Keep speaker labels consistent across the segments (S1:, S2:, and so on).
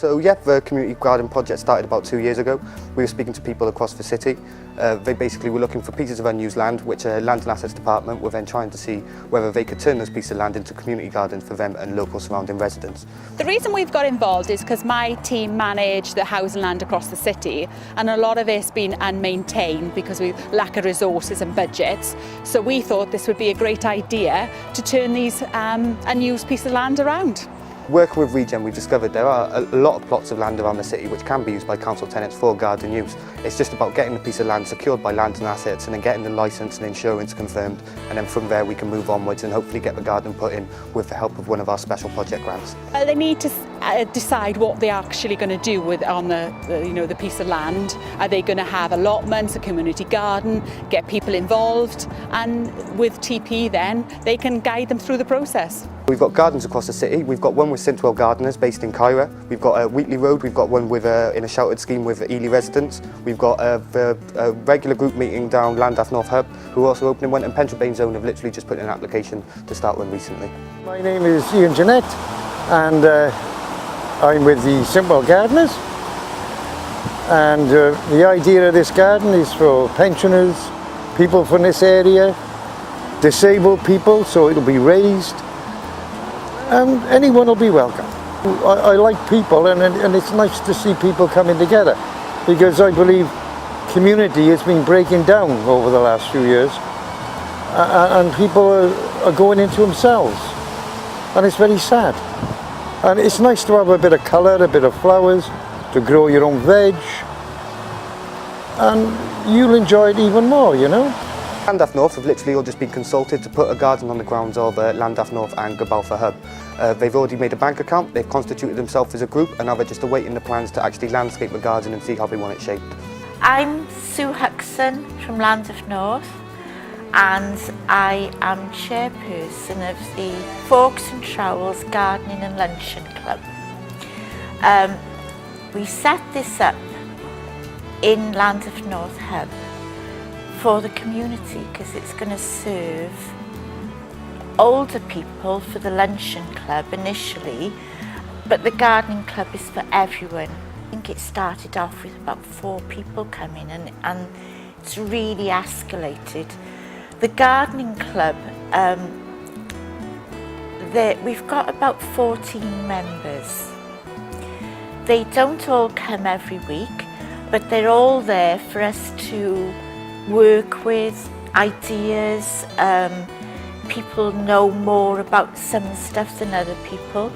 S1: So yeah, the community garden project started about 2 years ago. We were speaking to people across the city. They basically were looking for pieces of unused land, which Land and Assets Department were then trying to see whether they could turn those pieces of land into community gardens for them and local surrounding residents.
S2: The reason we've got involved is because my team manage the housing land across the city, and a lot of it's been unmaintained because we lack of resources and budgets. So we thought this would be a great idea to turn these unused pieces of land around.
S1: Working with Regen, we've discovered there are a lot of plots of land around the city which can be used by council tenants for garden use. It's just about getting the piece of land secured by Land and Assets and then getting the licence and insurance confirmed, and then from there we can move onwards and hopefully get the garden put in with the help of one of our special project grants.
S2: They need to decide what they're actually going to do with on the piece of land. Are they going to have allotments, a community garden, get people involved, and with TP then they can guide them through the process.
S1: We've got gardens across the city. We've got one with Sintwell Gardeners based in Caira. We've got Wheatley Road. We've got one with in a sheltered scheme with Ely residents. We've got a regular group meeting down Llandaff North Hub, who are also opening one, and Pentrabane Zone have literally just put in an application to start one recently.
S3: My name is Ian Jeanette, and I'm with the Sintwell Gardeners. And the idea of this garden is for pensioners, people from this area, disabled people, so it'll be raised. And anyone will be welcome. I like people, and it's nice to see people coming together, because I believe community has been breaking down over the last few years, and people are going into themselves, and it's very sad. And it's nice to have a bit of colour, a bit of flowers, to grow your own veg, and you'll enjoy it even more, you know.
S1: Llandaff North have literally all just been consulted to put a garden on the grounds of Llandaff North and Gobalfa Hub. They've already made a bank account, they've constituted themselves as a group, and now they're just awaiting the plans to actually landscape the garden and see how they want it shaped.
S4: I'm Sue Huxon from Llandaff North, and I am chairperson of the Forks and Trowels Gardening and Luncheon Club. We set this up in Llandaff North Hub for the community, because it's going to serve older people for the luncheon club initially, but the gardening club is for everyone. I think it started off with about 4 people coming, and it's really escalated. The gardening club, we've got about 14 members. They don't all come every week, but they're all there for us to work with, ideas. People know more about some stuff than other people,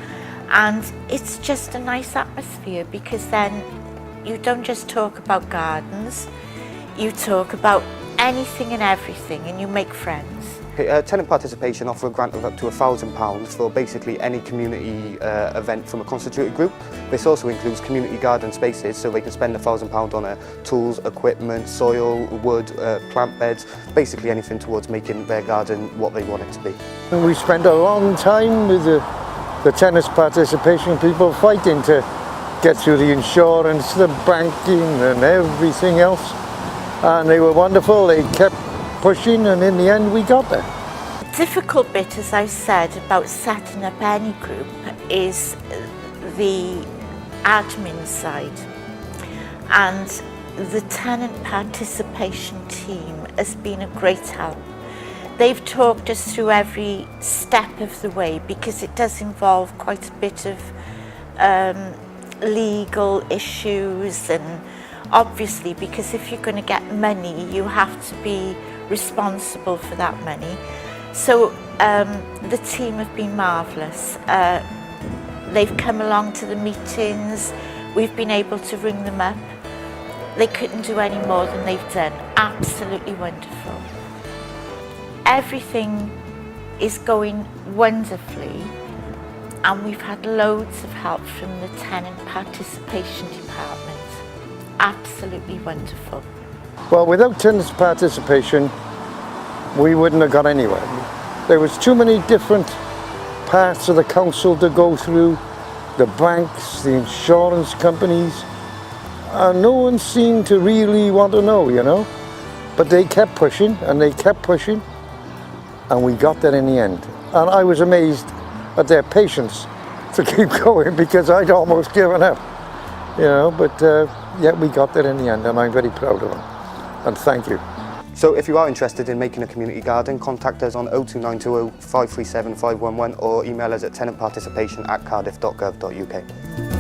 S4: and it's just a nice atmosphere, because then you don't just talk about gardens, you talk about anything and everything, and you make friends.
S1: Tenant participation offer a grant of up to £1,000 for basically any community event from a constituted group. This also includes community garden spaces, so they can spend £1,000 on tools, equipment, soil, wood, plant beds, basically anything towards making their garden what they want it to be.
S3: We spent a long time with the tenants participation people fighting to get through the insurance, the banking and everything else, and they were wonderful. They kept pushing, and in the end we got there.
S4: The difficult bit, as I said, about setting up any group is the admin side, and the tenant participation team has been a great help. They've talked us through every step of the way, because it does involve quite a bit of legal issues, and obviously, because if you're going to get money, you have to be responsible for that money. So the team have been marvellous. They've come along to the meetings, we've been able to ring them up. They couldn't do any more than they've done. Absolutely wonderful. Everything is going wonderfully, and we've had loads of help from the tenant participation department. Absolutely wonderful.
S3: Well, without tenants participation, we wouldn't have got anywhere. There was too many different parts of the council to go through, the banks, the insurance companies, and no one seemed to really want to know, you know. But they kept pushing, and they kept pushing, and we got there in the end. And I was amazed at their patience to keep going, because I'd almost given up. you know, but yeah, we got there in the end, and I'm very proud of them. And thank you.
S1: So if you are interested in making a community garden, contact us on 02920 537 511 or email us at tenantparticipation@cardiff.gov.uk.